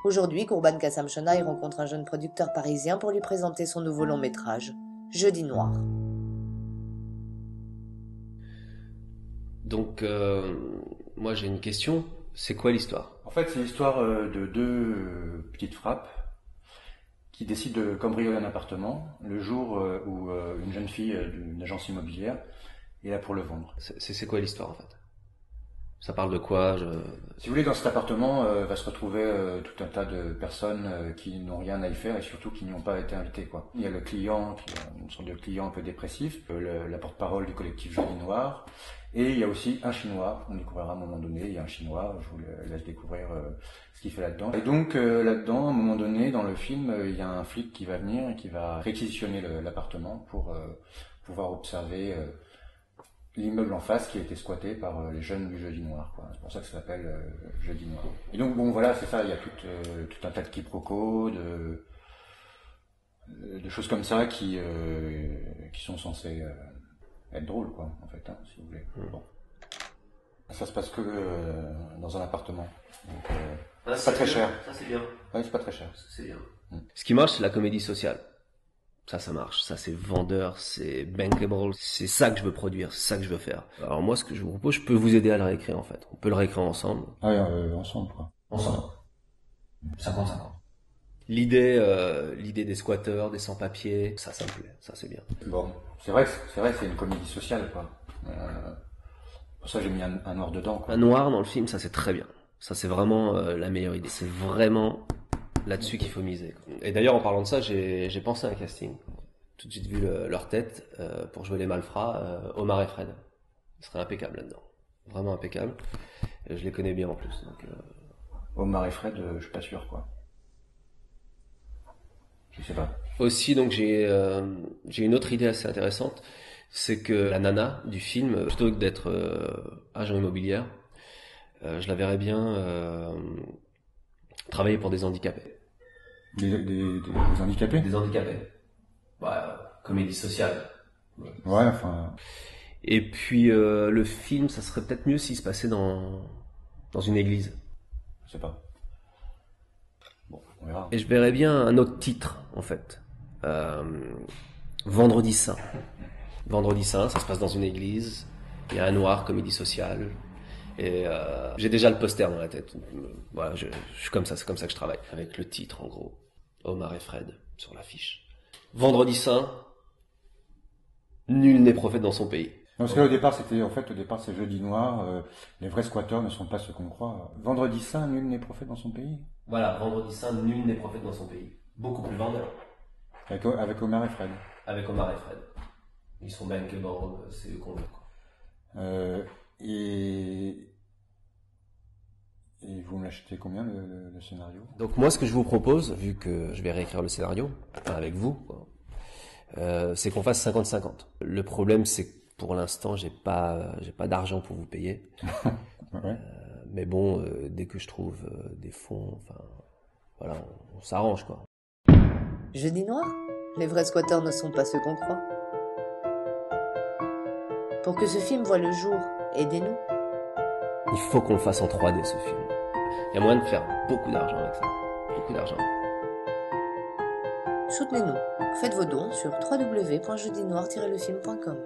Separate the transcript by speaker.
Speaker 1: Aujourd'hui, Courban Kassamshanaï rencontre un jeune producteur parisien pour lui présenter son nouveau long métrage, Jeudi Noir.
Speaker 2: Donc, moi j'ai une question, c'est quoi l'histoire?
Speaker 3: En fait, c'est l'histoire de deux petites frappes qui décident de cambrioler un appartement le jour où une jeune fille d'une agence immobilière est là pour le vendre.
Speaker 2: C'est quoi l'histoire en fait? Ça parle de quoi?
Speaker 3: Si vous voulez, dans cet appartement va se retrouver tout un tas de personnes qui n'ont rien à y faire et surtout qui n'y ont pas été invitées, quoi. Il y a le client, qui est une sorte de client un peu dépressif, la porte-parole du collectif Jeudi Noir, et il y a aussi un Chinois, on découvrira à un moment donné, il y a un Chinois, je vous laisse découvrir ce qu'il fait là-dedans. Et donc là-dedans, à un moment donné, dans le film, il y a un flic qui va venir et qui va réquisitionner l'appartement pour pouvoir observer l'immeuble en face qui a été squatté par les jeunes du Jeudi Noir, quoi. C'est pour ça que ça s'appelle Jeudi Noir. Et donc bon voilà, c'est ça, il y a tout un tas de quiproquos, de choses comme ça qui sont censées être drôles, quoi, en fait, hein, si vous voulez. Bon. Ça se passe que dans un appartement. Donc, c'est pas très cher.
Speaker 2: Ça c'est bien.
Speaker 3: Ouais, c'est pas très cher.
Speaker 2: C'est bien. Ce qui marche, c'est la comédie sociale. Ça marche. Ça, c'est vendeur, c'est bankable. C'est ça que je veux produire, c'est ça que je veux faire. Alors moi, ce que je vous propose, je peux vous aider à le réécrire, en fait. On peut le réécrire ensemble.
Speaker 3: Ah oui, ensemble, quoi.
Speaker 2: Ensemble. 50-50. L'idée des squatteurs, des sans-papiers, ça me plaît. Ça, c'est bien.
Speaker 3: Bon, c'est vrai que c'est une comédie sociale, quoi. Pour ça, j'ai mis un noir dedans, quoi.
Speaker 2: Un noir dans le film, ça, c'est très bien. Ça, c'est vraiment la meilleure idée. C'est vraiment là-dessus qu'il faut miser. Et d'ailleurs, en parlant de ça, j'ai pensé à un casting. Tout de suite vu leur tête pour jouer les malfrats, Omar et Fred. Ils seraient impeccables là-dedans. Vraiment impeccables. Et je les connais bien en plus. Donc,
Speaker 3: Omar et Fred, je suis pas sûr, quoi. Je sais pas.
Speaker 2: Aussi, donc j'ai une autre idée assez intéressante, c'est que la nana du film, plutôt que d'être agent immobilière, je la verrais bien travailler pour des handicapés.
Speaker 3: Des handicapés?
Speaker 2: Des handicapés. Ouais, comédie sociale.
Speaker 3: Ouais, enfin.
Speaker 2: Et puis le film, ça serait peut-être mieux s'il se passait dans une église.
Speaker 3: Je sais pas. Bon, on verra.
Speaker 2: Et je verrais bien un autre titre, en fait. Vendredi Saint. Vendredi Saint, ça se passe dans une église. Il y a un noir, comédie sociale. Et j'ai déjà le poster dans la tête. Voilà, je suis comme ça, c'est comme ça que je travaille. Avec le titre, en gros. Omar et Fred, sur l'affiche. Vendredi Saint, nul n'est prophète dans son pays.
Speaker 3: Parce qu'au départ, c'est Jeudi Noir, les vrais squatteurs ne sont pas ceux qu'on croit. Vendredi Saint, nul n'est prophète dans son pays.
Speaker 2: Voilà, Vendredi Saint, nul n'est prophète dans son pays. Beaucoup plus vendeur.
Speaker 3: Avec Omar et Fred.
Speaker 2: Avec Omar et Fred. Ils sont bankable, c'est eux qu'on veut, quoi.
Speaker 3: Et vous me l'achetez combien le scénario?
Speaker 2: Donc moi, ce que je vous propose, vu que je vais réécrire le scénario, enfin avec vous, quoi, c'est qu'on fasse 50-50. Le problème, c'est que pour l'instant, j'ai pas d'argent pour vous payer.
Speaker 3: Ouais.
Speaker 2: Mais bon, dès que je trouve des fonds, enfin, voilà, on s'arrange, quoi.
Speaker 1: Jeudi Noir? Les vrais squatteurs ne sont pas ceux qu'on croit. Pour que ce film voie le jour, aidez-nous.
Speaker 2: Il faut qu'on le fasse en 3D, ce film. Il y a moyen de faire beaucoup d'argent avec ça. Beaucoup d'argent.
Speaker 1: Soutenez-nous. Faites vos dons sur www.jeudinoir-lefilm.com.